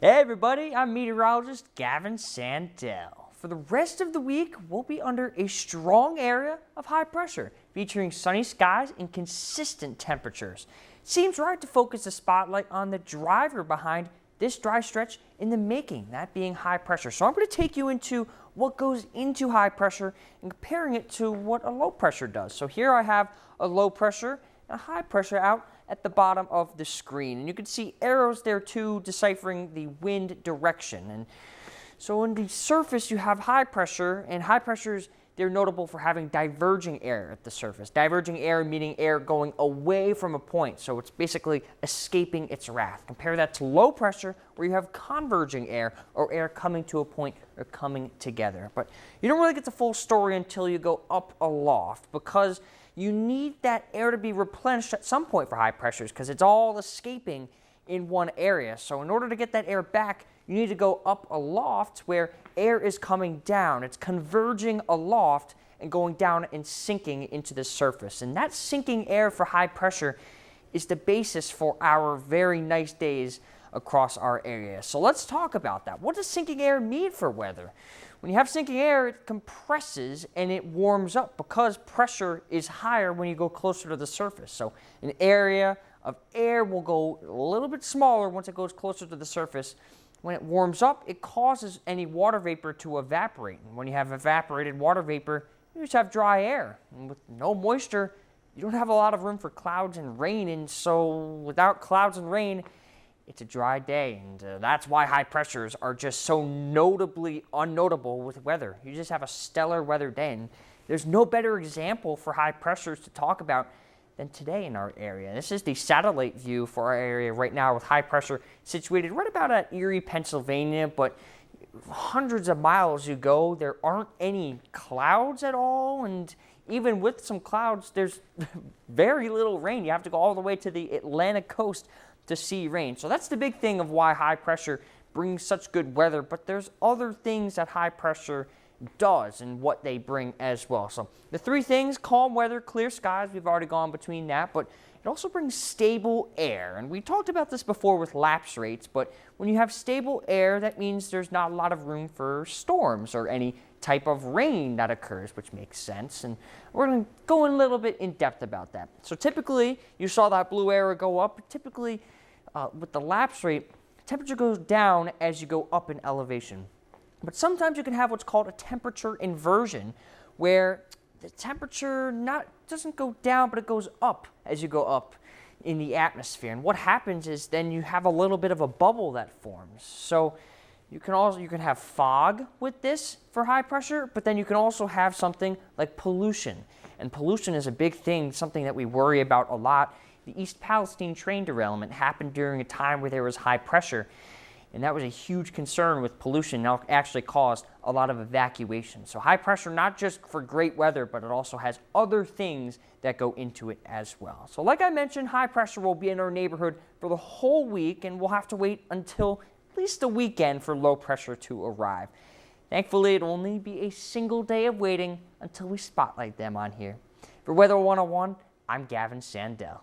Hey everybody, I'm meteorologist Gavin Sandell. For the rest of the week, we'll be under a strong area of high pressure, featuring sunny skies and consistent temperatures. Seems right to focus the spotlight on the driver behind this dry stretch in the making, that being high pressure. So I'm going to take you into what goes into high pressure and comparing it to what a low pressure does. So here I have a low pressure and a high pressure out at the bottom of the screen. And you can see arrows there too, deciphering the wind direction. And so on the surface, you have high pressure, and high pressures, they're notable for having diverging air at the surface. Diverging air meaning air going away from a point, so it's basically escaping its wrath. Compare that to low pressure, where you have converging air, or air coming to a point or coming together. But you don't really get the full story until you go up aloft, because you need that air to be replenished at some point for high pressures, because it's all escaping in one area. So in order to get that air back, you need to go up aloft where air is coming down. It's converging aloft and going down and sinking into the surface. And that sinking air for high pressure is the basis for our very nice days across our area. So let's talk about that. What does sinking air mean for weather? When you have sinking air, it compresses and it warms up because pressure is higher when you go closer to the surface. So an area of air will go a little bit smaller once it goes closer to the surface. When it warms up, it causes any water vapor to evaporate. And when you have evaporated water vapor, you just have dry air. And with no moisture, you don't have a lot of room for clouds and rain. And so without clouds and rain, it's a dry day. And that's why high pressures are just so notably unnotable with weather. You just have a stellar weather day. And there's no better example for high pressures to talk about than today in our area. This is the satellite view for our area right now, with high pressure situated right about at Erie, Pennsylvania, but hundreds of miles you go, there aren't any clouds at all, and even with some clouds, there's very little rain. You have to go all the way to the Atlantic coast to see rain. So that's the big thing of why high pressure brings such good weather, but there's other things that high pressure does and what they bring as well. So the three things: calm weather, clear skies, we've already gone between that, but it also brings stable air. And we talked about this before with lapse rates, but when you have stable air, that means there's not a lot of room for storms or any type of rain that occurs, which makes sense. And we're going to go in a little bit in depth about that. So typically, you saw that blue arrow go up. Typically, with the lapse rate, temperature goes down as you go up in elevation. But sometimes you can have what's called a temperature inversion, where the temperature doesn't go down, but it goes up as you go up in the atmosphere. And what happens is then you have a little bit of a bubble that forms. So you can have fog with this for high pressure, but then you can also have something like pollution. And pollution is a big thing, something that we worry about a lot. The East Palestine train derailment happened during a time where there was high pressure. And that was a huge concern with pollution. Now actually caused a lot of evacuation. So high pressure, not just for great weather, but it also has other things that go into it as well. So like I mentioned, high pressure will be in our neighborhood for the whole week, and we'll have to wait until at least the weekend for low pressure to arrive. Thankfully, it'll only be a single day of waiting until we spotlight them on here. For Weather 101, I'm Gavin Sandell.